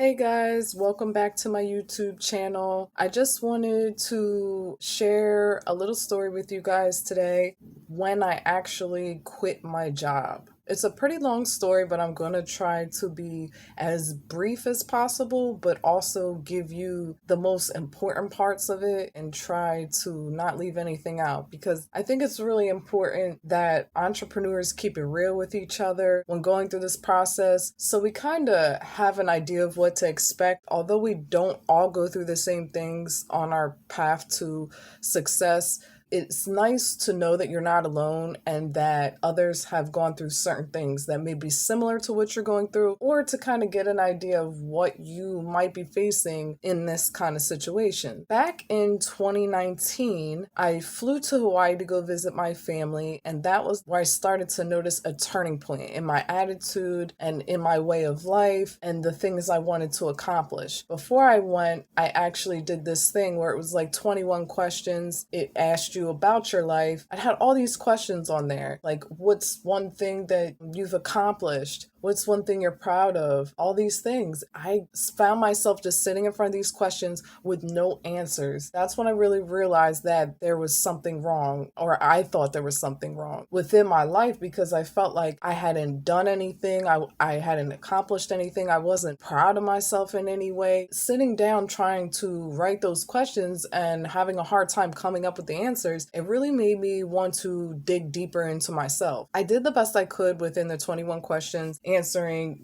Hey guys, welcome back to my YouTube channel. I just wanted to share a little story with you guys today when I actually quit my job. It's a pretty long story, but I'm going to try to be as brief as possible, but also give you the most important parts of it and try to not leave anything out because I think it's really important that entrepreneurs keep it real with each other when going through this process so we kind of have an idea of what to expect. Although we don't all go through the same things on our path to success, it's nice to know that you're not alone and that others have gone through certain things that may be similar to what you're going through, or to kind of get an idea of what you might be facing in this kind of situation. Back in 2019, I flew to Hawaii to go visit my family, and that was where I started to notice a turning point in my attitude and in my way of life and the things I wanted to accomplish. Before I went, I actually did this thing where it was like 21 questions. It asked you about your life. I had all these questions on there, like what's one thing that you've accomplished? What's one thing you're proud of? All these things. I found myself just sitting in front of these questions with no answers. That's when I really realized that there was something wrong, or I thought there was something wrong within my life because I felt like I hadn't done anything. I hadn't accomplished anything. I wasn't proud of myself in any way. Sitting down trying to write those questions and having a hard time coming up with the answers, it really made me want to dig deeper into myself. I did the best I could within the 21 questions, answering,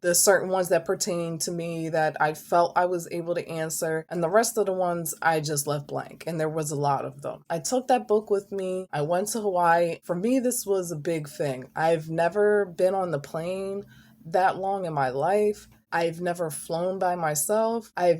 the certain ones that pertain to me that I felt I was able to answer. And the rest of the ones I just left blank. And there was a lot of them. I took that book with me. I went to Hawaii. For me, this was a big thing. I've never been on the plane that long in my life. I've never flown by myself. My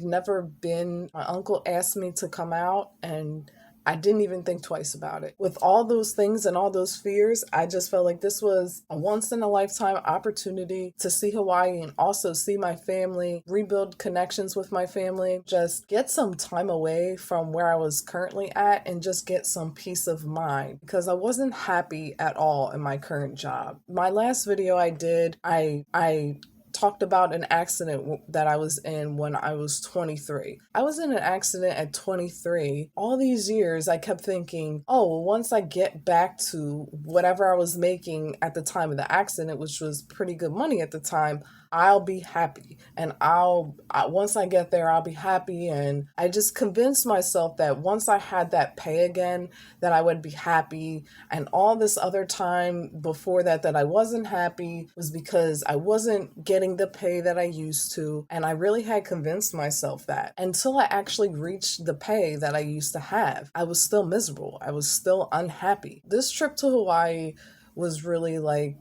uncle asked me to come out and I didn't even think twice about it. With all those things and all those fears, I just felt like this was a once in a lifetime opportunity to see Hawaii and also see my family, rebuild connections with my family, just get some time away from where I was currently at and just get some peace of mind because I wasn't happy at all in my current job. My last video I did, I talked about an accident that I was in when I was 23. I was in an accident at 23. All these years, I kept thinking, oh, well, once I get back to whatever I was making at the time of the accident, which was pretty good money at the time, I'll be happy. And once I get there, I'll be happy. And I just convinced myself that once I had that pay again, that I would be happy. And all this other time before that I wasn't happy was because I wasn't getting the pay that I used to. And I really had convinced myself that until I actually reached the pay that I used to have, I was still miserable. I was still unhappy. This trip to Hawaii was really like,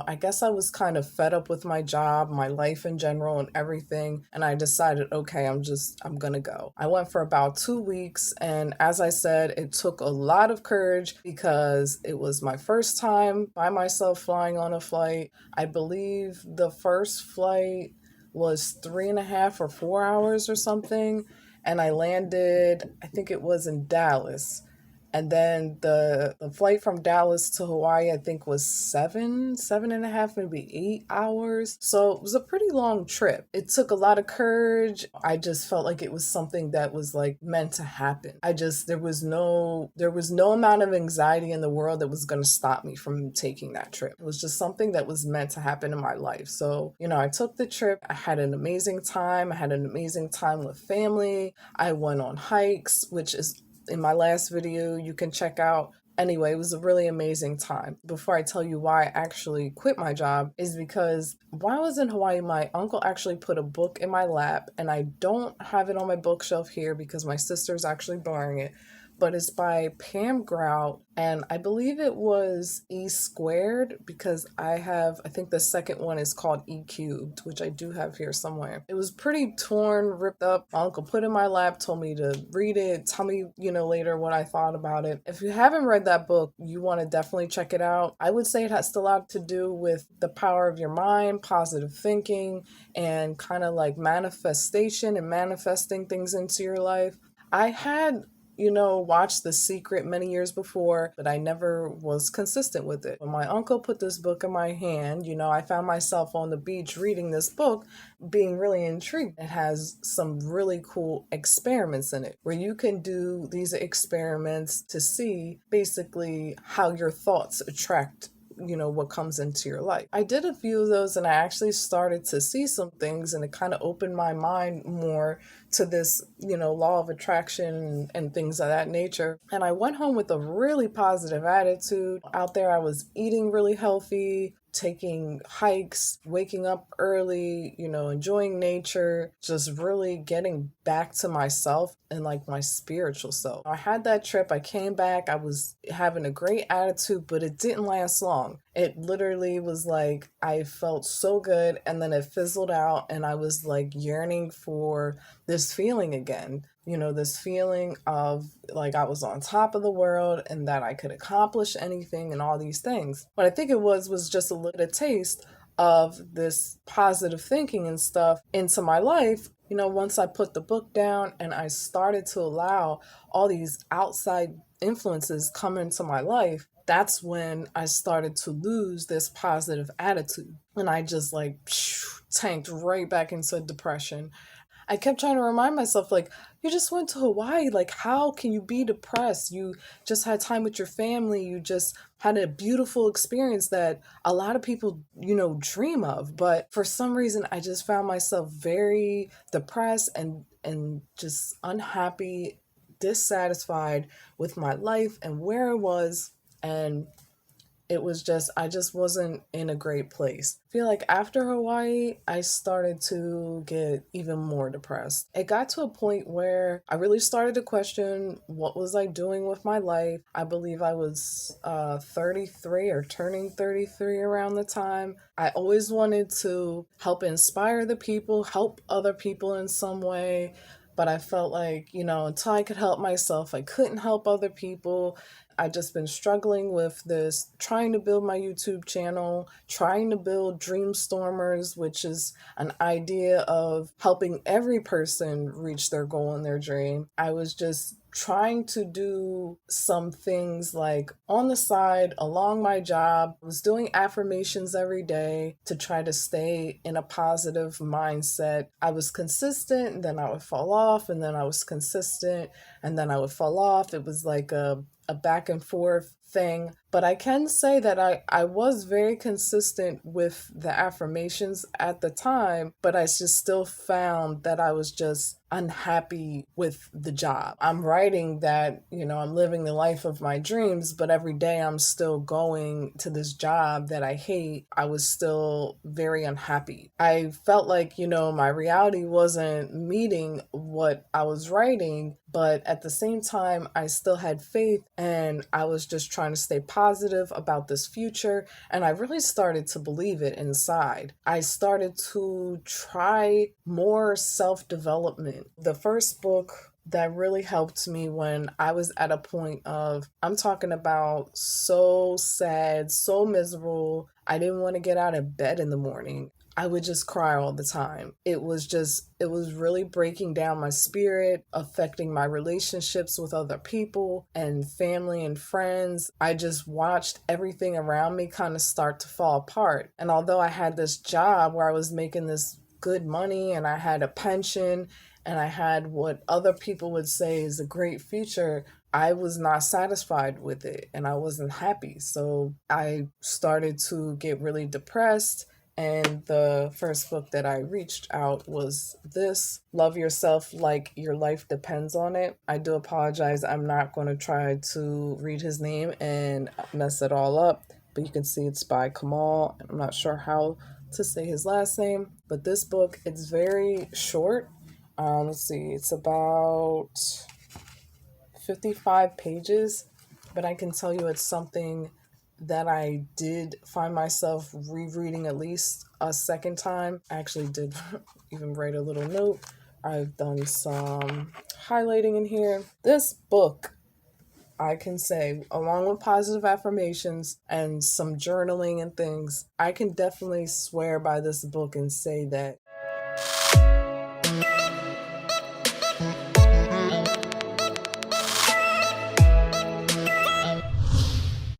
I guess I was kind of fed up with my job, my life in general and everything. And I decided, okay, I'm gonna go. I went for about 2 weeks. And as I said, it took a lot of courage because it was my first time by myself flying on a flight. I believe the first flight was 3.5 or 4 hours or something. And I landed, I think it was in Dallas. And then the flight from Dallas to Hawaii, I think, was 7.5, maybe 8 hours. So it was a pretty long trip. It took a lot of courage. I just felt like it was something that was like meant to happen. There was no amount of anxiety in the world that was going to stop me from taking that trip. It was just something that was meant to happen in my life. So, I took the trip. I had an amazing time. I had an amazing time with family. I went on hikes, which is in my last video you can check out. Anyway, it was a really amazing time. Before I tell you why I actually quit my job is because while I was in Hawaii, my uncle actually put a book in my lap, and I don't have it on my bookshelf here because my sister's actually borrowing it, but it's by Pam Grout, and I believe it was E Squared because I think the second one is called E Cubed, which I do have here somewhere. It was pretty torn, ripped up. My uncle put it in my lap, told me to read it, tell me, later what I thought about it. If you haven't read that book, you want to definitely check it out. I would say it has a lot to do with the power of your mind, positive thinking, and kind of like manifestation and manifesting things into your life. I had watched The Secret many years before, but I never was consistent with it. When my uncle put this book in my hand, I found myself on the beach reading this book, being really intrigued. It has some really cool experiments in it where you can do these experiments to see basically how your thoughts attract what comes into your life. I did a few of those and I actually started to see some things, and it kind of opened my mind more to this, law of attraction and things of that nature. And I went home with a really positive attitude. Out there, I was eating really healthy, taking hikes, waking up early, enjoying nature, just really getting back to myself and like my spiritual self. I had that trip. I came back. I was having a great attitude, but it didn't last long. It literally was like I felt so good and then it fizzled out, and I was like yearning for this feeling again. This feeling of like I was on top of the world and that I could accomplish anything and all these things. What I think it was just a little taste of this positive thinking and stuff into my life. Once I put the book down and I started to allow all these outside influences come into my life, that's when I started to lose this positive attitude. And I just like tanked right back into depression. I kept trying to remind myself, like, you just went to Hawaii. Like, how can you be depressed? You just had time with your family. You just had a beautiful experience that a lot of people, dream of. But for some reason, I just found myself very depressed and just unhappy, dissatisfied with my life and where I was. And it was just, I just wasn't in a great place. I feel like after Hawaii, I started to get even more depressed. It got to a point where I really started to question what was I doing with my life. I believe I was 33 or turning 33 around the time. I always wanted to help inspire the people, help other people in some way. But I felt like, until I could help myself, I couldn't help other people. I just been struggling with this, trying to build my YouTube channel, trying to build Dreamstormers, which is an idea of helping every person reach their goal and their dream. I was just trying to do some things like on the side along my job. I was doing affirmations every day to try to stay in a positive mindset. I was consistent, and then I would fall off, and then I was consistent, and then I would fall off. It was like a back and forth thing. But I can say that I was very consistent with the affirmations at the time, but I just still found that I was just unhappy with the job. I'm writing that, I'm living the life of my dreams, but every day I'm still going to this job that I hate. I was still very unhappy. I felt like, my reality wasn't meeting what I was writing, but at the same time, I still had faith and I was just trying to stay positive about this future. And I really started to believe it inside. I started to try more self-development. The first book that really helped me when I was at a point of, I'm talking about so sad, so miserable. I didn't want to get out of bed in the morning. I would just cry all the time. It was really breaking down my spirit, affecting my relationships with other people and family and friends. I just watched everything around me kind of start to fall apart. And although I had this job where I was making this good money and I had a pension and I had what other people would say is a great future, I was not satisfied with it and I wasn't happy. So I started to get really depressed. And the first book that I reached out was this, Love Yourself Like Your Life Depends on It. I do apologize. I'm not going to try to read his name and mess it all up, but you can see it's by Kamal. I'm not sure how to say his last name, but this book, it's very short. Let's see, it's about 55 pages, but I can tell you it's something that I did find myself rereading at least a second time. I actually did even write a little note. I've done some highlighting in here. This book, I can say, along with positive affirmations and some journaling and things, I can definitely swear by this book and say that